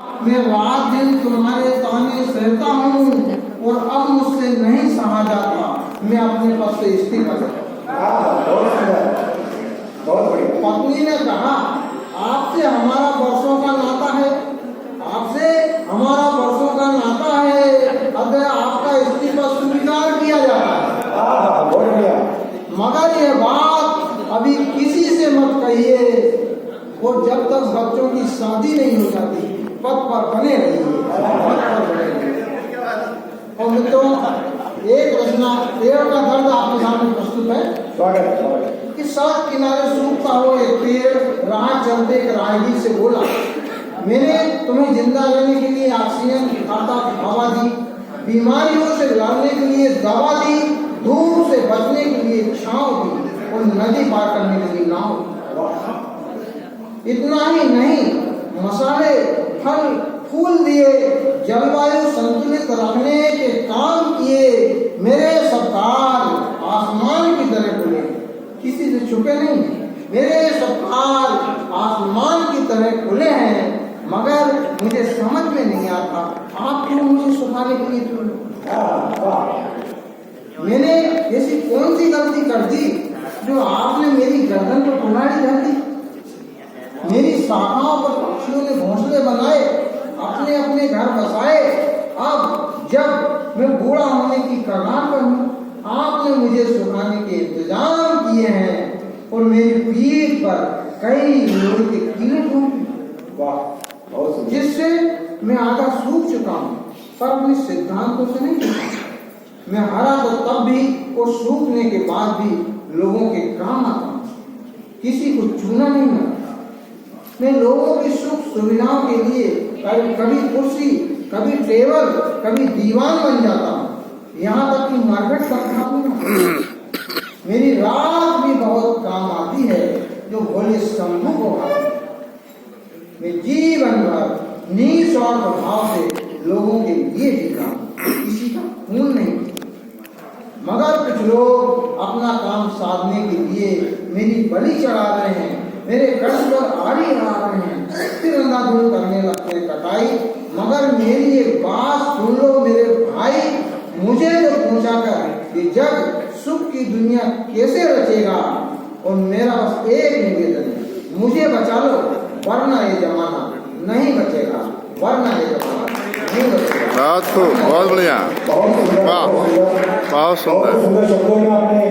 मैं रात दिन तुम्हारे ताने सहता हूँ और अब मुझसे नहीं सहा जाता, मैं अपने पद से इस्तीफा देता। पत्नी ने कहा, आपसे हमारा वर्षों का नाता है, आपसे हमारा वर्षों का नाता है, अतः आपका इस्तीफा स्वीकार किया जाता है। मगर यह बात अभी किसी से मत कहिए, और जब तक बच्चों की शादी नहीं हो जाती पद पर बने रहिए। और मित्रों, एक रचना पेड़ का दर्द आपके सामने प्रस्तुत है कि सड़क किनारे सूखता हुआ एक पेड़ राह चलते एक राहगीर से बोला, मैंने तुम्हें जिंदा रहने के लिए ऑक्सीजन अर्थात हवा दी, बीमारियों से लड़ने के लिए दवा दी, धूप से बचने के लिए छांव दी और नदी पार करने के लिए नाव। इतना ही नहीं, मसाले फल फूल दिए, जलवायु संतुलित रखने के काम किए, मेरे सत्कार आसमान की तरह खुले, किसी से छुपे नहीं, मेरे सत्कार आसमान की तरह खुले हैं, मगर मुझे समझ में नहीं आता आप क्यों मुझे सुखाने के लिए चुने। मैंने ऐसी कौन सी गलती कर दी जो आपने मेरी गर्दन पर कुल्हाड़ी धर दी। मेरी शाखाओं पर पक्षियों ने घोंसले बनाए, अपने अपने घर बसाए। अब जब मैं बूढ़ा होने की कगार पर हूँ, आपने मुझे सुखाने के इंतजाम किए हैं और मेरी पीठ पर कई लोहे के कीले ठोंके, जिससे मैं आधा सूख चुका हूँ, पर अपने सिद्धांतों से नहीं। मैं हरा तो तब भी और सूखने के बाद भी लोगों के काम आता हूँ, किसी को चूना नहीं आता। मैं लोगों की सुख सुविधाओं के लिए कभी कुर्सी, कभी टेबल, कभी दीवान बन जाता हूँ, यहाँ तक कि मार्केट करता हूँ। मेरी रात भी बहुत काम आती है जो भोले शंभू को आती है। मैं जीवन भर निस्वार्थ भाव से लोगों के लिए जीता हूँ, किसी का खून नहीं। मगर कुछ लोग अपना काम साधने के लिए मेरी बलि चढ़ा रहे हैं, मेरे कर्ज पर आड़ी आ रहे हैं, फिर अंधाधुंध करने लगते हैं कटाई। मगर मेरी ये बात सुन लो मेरे भाई, मुझे तो पूछा कर कि जग सुख की दुनिया कैसे रचेगा। और मेरा बस एक निवेदन है, मुझे बचा लो, वरना ये जमाना नहीं बचेगा, वरना ये जमाना नहीं बचेगा। बहुत बढ़िया, बहुत सुंदर शब्दों में आपने